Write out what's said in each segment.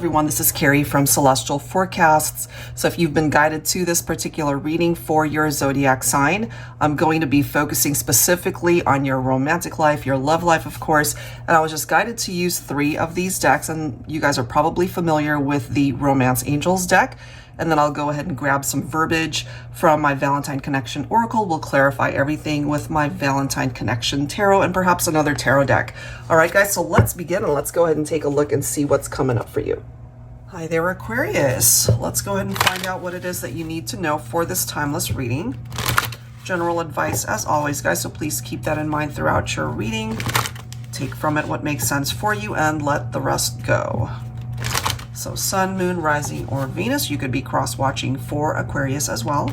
everyone, this is Carrie from Celestial Forecasts. So if you've been guided to this particular reading for your zodiac sign, I'm going to be focusing specifically on your romantic life, your love life, of course. And I was just guided to use 3 of these decks, and you guys are probably familiar with the Romance Angels deck. And then I'll go ahead and grab some verbiage from my Valentine Connection Oracle. We'll clarify everything with my Valentine Connection Tarot and perhaps another tarot deck. All right, guys, so let's begin and let's go ahead and take a look and see what's coming up for you. Hi there, Aquarius. Let's go ahead and find out what it is that you need to know for this timeless reading. General advice, as always, guys, so please keep that in mind throughout your reading. Take from it what makes sense for you and let the rest go. So Sun, Moon, Rising, or Venus. You could be cross-watching for Aquarius as well.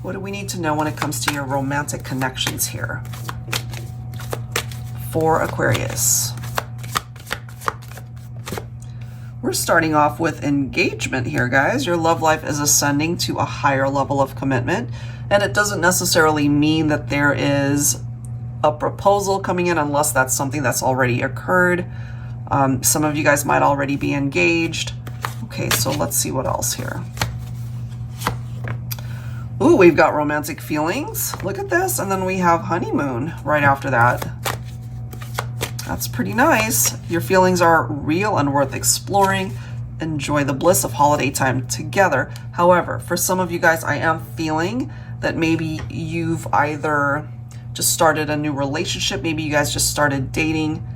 What do we need to know when it comes to your romantic connections here for Aquarius? We're starting off with engagement here, guys. Your love life is ascending to a higher level of commitment, and it doesn't necessarily mean that there is a proposal coming in unless that's something that's already occurred. Some of you guys might already be engaged. Okay, so let's see what else here. Ooh, we've got romantic feelings. Look at this. And then we have honeymoon right after that. That's pretty nice. Your feelings are real and worth exploring. Enjoy the bliss of holiday time together. However, for some of you guys, I am feeling that maybe you've either just started a new relationship. Maybe you guys just started dating.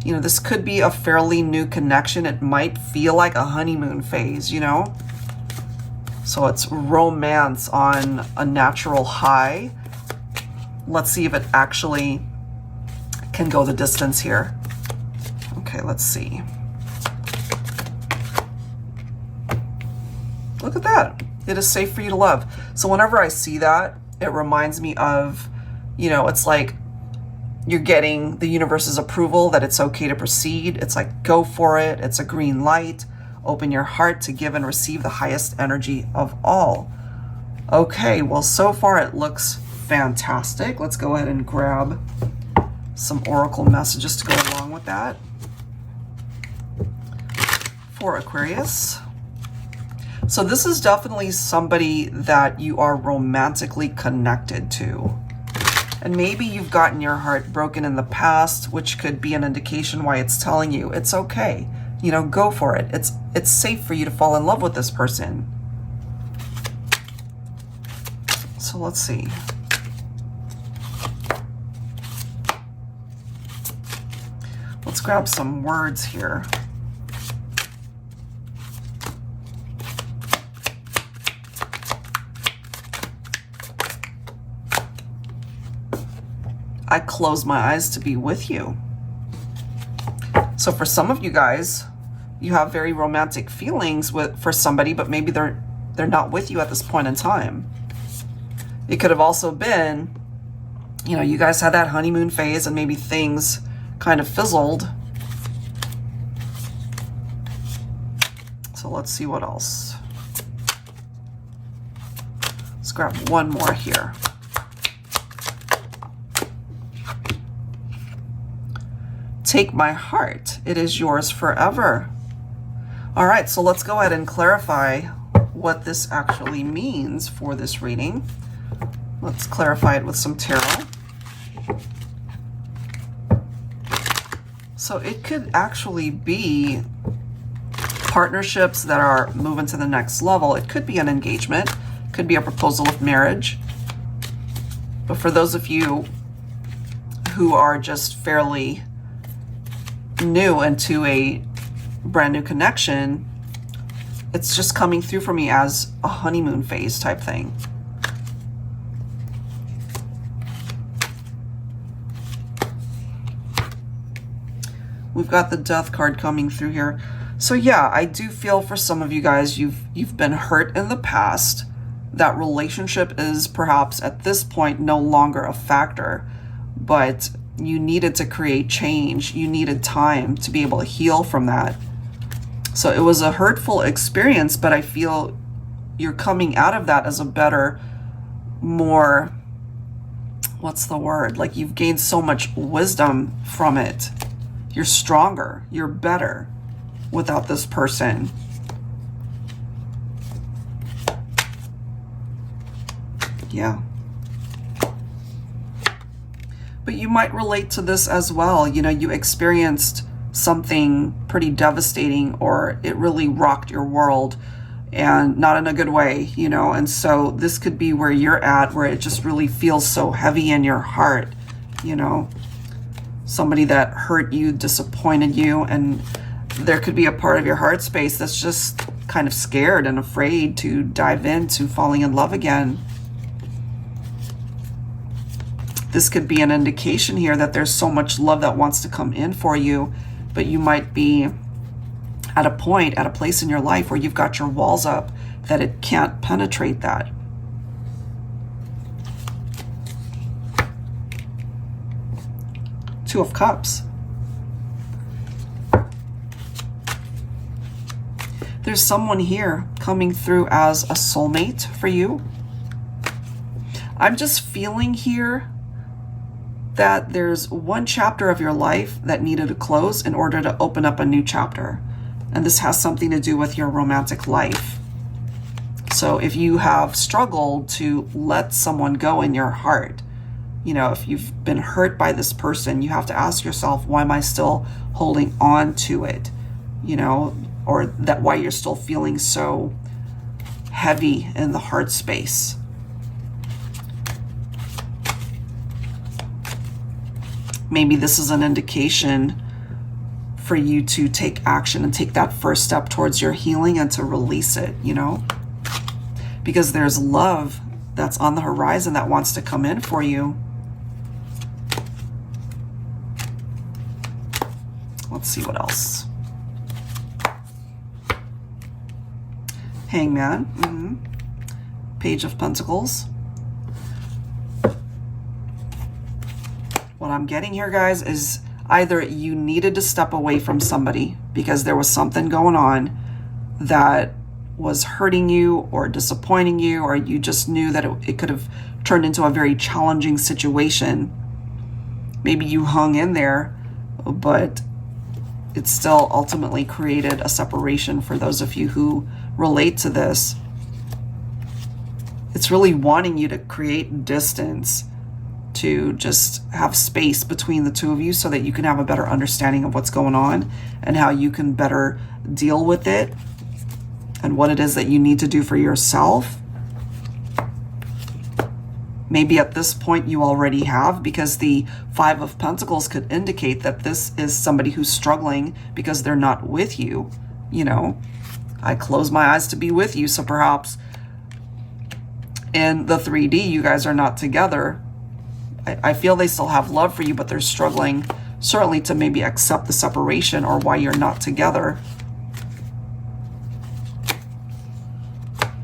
You know, this could be a fairly new connection. It might feel like a honeymoon phase, you know? So it's romance on a natural high. Let's see if it actually can go the distance here. Okay, let's see. Look at that. It is safe for you to love. So whenever I see that, it reminds me of, you know, it's like you're getting the universe's approval that it's okay to proceed. It's like, go for it. It's a green light. Open your heart to give and receive the highest energy of all. Okay, well, so far it looks fantastic. Let's go ahead and grab some oracle messages to go along with that for Aquarius. So this is definitely somebody that you are romantically connected to. And maybe you've gotten your heart broken in the past, which could be an indication why it's telling you it's okay. You know, go for it. It's safe for you to fall in love with this person. So let's see. Let's grab some words here. I close my eyes to be with you. So for some of you guys, you have very romantic feelings for somebody, but maybe they're not with you at this point in time. It could have also been, you know, you guys had that honeymoon phase and maybe things kind of fizzled. So let's see what else. Let's grab one more here. Take my heart, it is yours forever. All right, so let's go ahead and clarify what this actually means for this reading. Let's clarify it with some tarot. So it could actually be partnerships that are moving to the next level. It could be an engagement, could be a proposal of marriage. But for those of you who are just fairly new into a brand new connection, it's just coming through for me as a honeymoon phase type thing. We've got the Death card coming through here. So yeah, I do feel for some of you guys, you've been hurt in the past. That relationship is perhaps at this point no longer a factor, but you needed to create change. You needed time to be able to heal from that. So it was a hurtful experience, but I feel you're coming out of that as a better, more, what's the word? Like you've gained so much wisdom from it. You're stronger. You're better. without this person. Yeah. But you might relate to this as well. You know, you experienced something pretty devastating, or it really rocked your world, and not in a good way, you know. And so this could be where you're at, where it just really feels so heavy in your heart, you know. Somebody that hurt you, disappointed you, and there could be a part of your heart space that's just kind of scared and afraid to dive into falling in love again. This could be an indication here that there's so much love that wants to come in for you, but you might be at a point, at a place in your life where you've got your walls up that it can't penetrate that. Two of Cups. There's someone here coming through as a soulmate for you. I'm just feeling here that there's one chapter of your life that needed to close in order to open up a new chapter. And this has something to do with your romantic life. So if you have struggled to let someone go in your heart, you know, if you've been hurt by this person, you have to ask yourself, why am I still holding on to it? You know, or that why you're still feeling so heavy in the heart space. Maybe this is an indication for you to take action and take that first step towards your healing and to release it, you know? Because there's love that's on the horizon that wants to come in for you. Let's see what else. Hangman. Page of Pentacles. What I'm getting here, guys, is either you needed to step away from somebody because there was something going on that was hurting you or disappointing you, or you just knew that it could have turned into a very challenging situation. Maybe you hung in there, but it still ultimately created a separation for those of you who relate to this. It's really wanting you to create distance, to just have space between the two of you so that you can have a better understanding of what's going on and how you can better deal with it and what it is that you need to do for yourself. Maybe at this point you already have, because the Five of Pentacles could indicate that this is somebody who's struggling because they're not with you. You know, I close my eyes to be with you, so perhaps in the 3D you guys are not together. I feel they still have love for you, but they're struggling certainly to maybe accept the separation or why you're not together.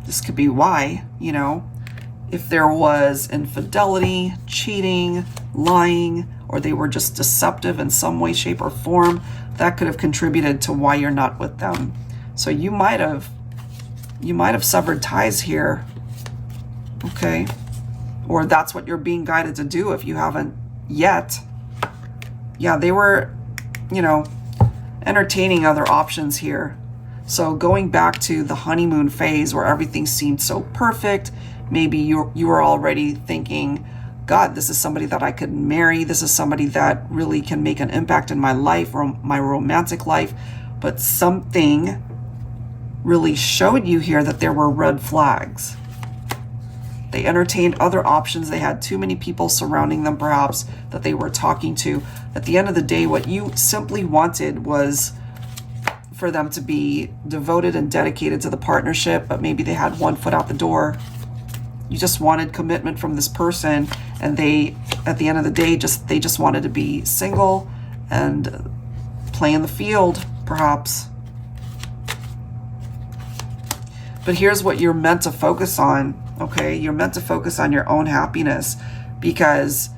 This could be why, you know, if there was infidelity, cheating, lying, or they were just deceptive in some way, shape, or form, that could have contributed to why you're not with them. So you might have severed ties here, okay? Or that's what you're being guided to do if you haven't yet. Yeah, they were, you know, entertaining other options here. So going back to the honeymoon phase where everything seemed so perfect, maybe you were already thinking, God, this is somebody that I could marry. This is somebody that really can make an impact in my life or my romantic life. But something really showed you here that there were red flags. They entertained other options. They had too many people surrounding them, perhaps, that they were talking to. At the end of the day, what you simply wanted was for them to be devoted and dedicated to the partnership, but maybe they had one foot out the door. You just wanted commitment from this person, and they, at the end of the day, they just wanted to be single and play in the field, perhaps. But here's what you're meant to focus on. Okay, you're meant to focus on your own happiness, because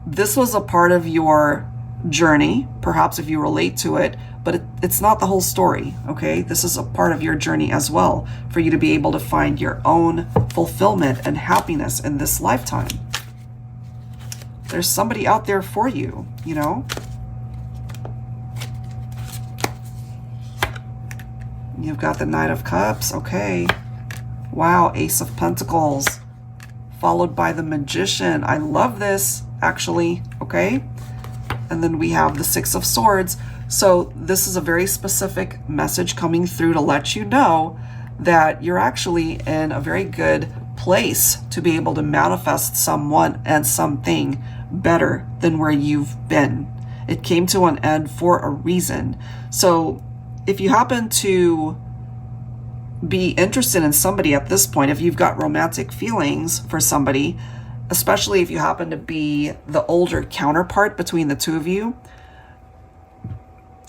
this was a part of your journey, perhaps if you relate to it, but it's not the whole story, okay? This is a part of your journey as well, for you to be able to find your own fulfillment and happiness in this lifetime. There's somebody out there for you, you know? You've got the Knight of Cups. Okay. Wow, Ace of Pentacles. Followed by the Magician. I love this, actually. Okay. And then we have the Six of Swords. So this is a very specific message coming through to let you know that you're actually in a very good place to be able to manifest someone and something better than where you've been. It came to an end for a reason. So if you happen to be interested in somebody at this point, if you've got romantic feelings for somebody, especially if you happen to be the older counterpart between the two of you,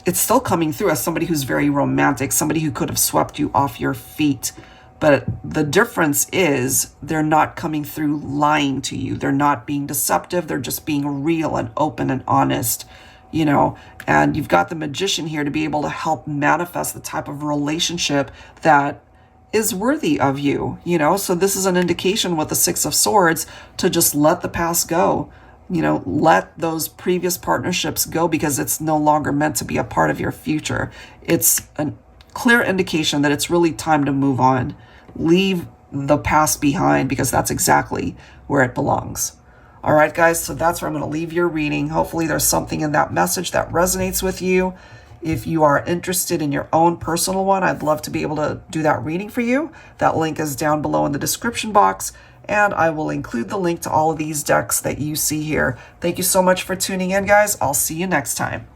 it's still coming through as somebody who's very romantic, somebody who could have swept you off your feet. But the difference is they're not coming through lying to you. They're not being deceptive. They're just being real and open and honest, you know. And you've got the Magician here to be able to help manifest the type of relationship that is worthy of you, you know. So this is an indication with the Six of Swords to just let the past go. You know, let those previous partnerships go because it's no longer meant to be a part of your future. It's a clear indication that it's really time to move on. Leave the past behind because that's exactly where it belongs. All right, guys, so that's where I'm going to leave your reading. Hopefully there's something in that message that resonates with you. If you are interested in your own personal one, I'd love to be able to do that reading for you. That link is down below in the description box. And I will include the link to all of these decks that you see here. Thank you so much for tuning in, guys. I'll see you next time.